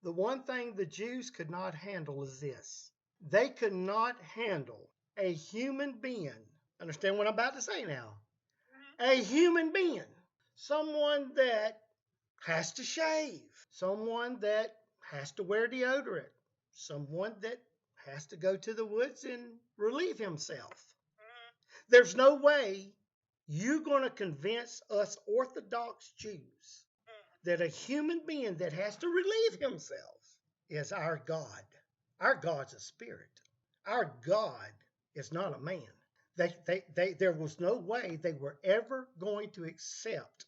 The one thing the Jews could not handle is this. They could not handle a human being. Understand what I'm about to say now? A human being. Someone that has to shave. Someone that has to wear deodorant. Someone that has to go to the woods and relieve himself. There's no way you're going to convince us Orthodox Jews that a human being that has to relieve himself is our God. Our God's a spirit. Our God is not a man. There was no way they were ever going to accept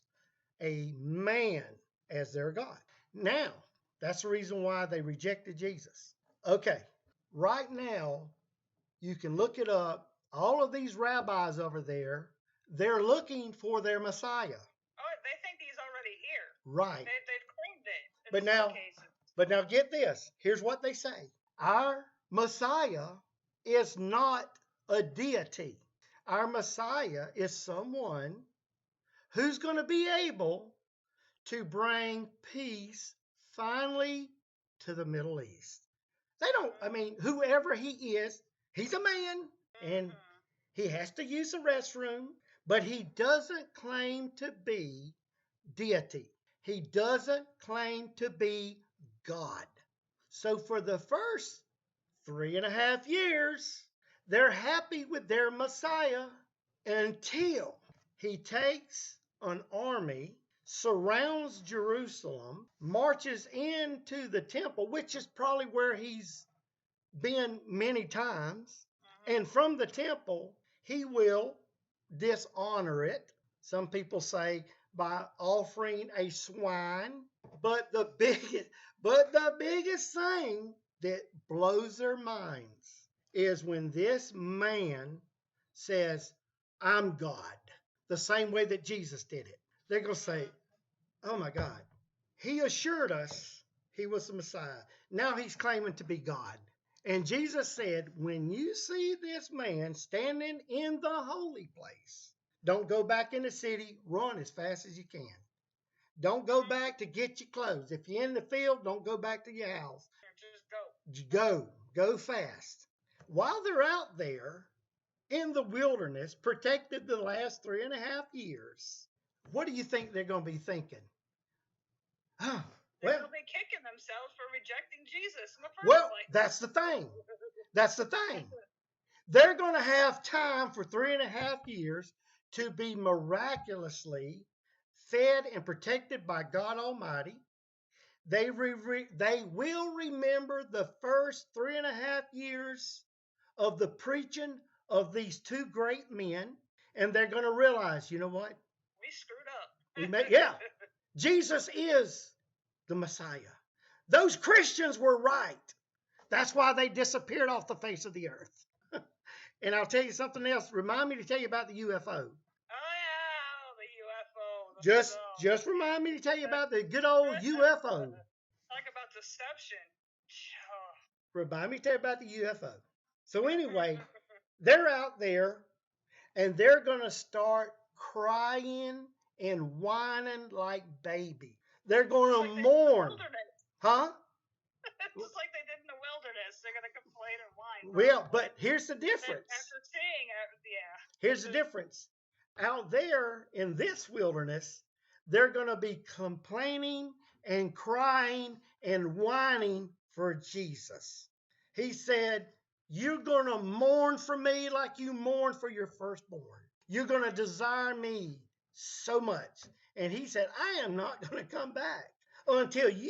a man as their God. Now, that's the reason why they rejected Jesus. Okay, right now, you can look it up. All of these rabbis over there, they're looking for their Messiah. Oh, they think he's already here. Right. They've claimed it. But now get this. Here's what they say. Our Messiah is not a deity. Our Messiah is someone who's going to be able to bring peace finally to the Middle East. Whoever he is, he's a man and he has to use the restroom, but he doesn't claim to be deity. He doesn't claim to be God. So for the first 3.5 years, they're happy with their Messiah until he takes an army, surrounds Jerusalem, marches into the temple, which is probably where he's been many times. And from the temple, he will dishonor it. Some people say by offering a swine. But the biggest thing that blows their minds is when this man says, I'm God, the same way that Jesus did it. They're going to say, oh my God, he assured us he was the Messiah. Now he's claiming to be God. And Jesus said, when you see this man standing in the holy place, don't go back in the city, run as fast as you can. Don't go back to get your clothes. If you're in the field, don't go back to your house. Just go. Go fast. While they're out there in the wilderness, protected the last 3.5 years, what do you think they're going to be thinking? They're going to be kicking themselves for rejecting Jesus in the first place. That's the thing. That's the thing. They're going to have time for 3.5 years to be miraculously fed and protected by God Almighty. They will remember the first 3.5 years of the preaching of these two great men, and they're going to realize, you know what? We screwed up. Jesus is the Messiah. Those Christians were right. That's why they disappeared off the face of the earth. And I'll tell you something else. Remind me to tell you about the UFO. Just remind me to tell you about the good old UFO. Talk about deception. Remind me to tell you about the UFO. So anyway, they're out there and they're going to start crying and whining like baby. They're going to mourn. Huh? Just like they did in the wilderness. They're going to complain and whine. Well, but here's the difference. After seeing Here's the difference. Out there in this wilderness, they're going to be complaining and crying and whining for Jesus. He said, you're going to mourn for me like you mourned for your firstborn. You're going to desire me so much. And he said, I am not going to come back until you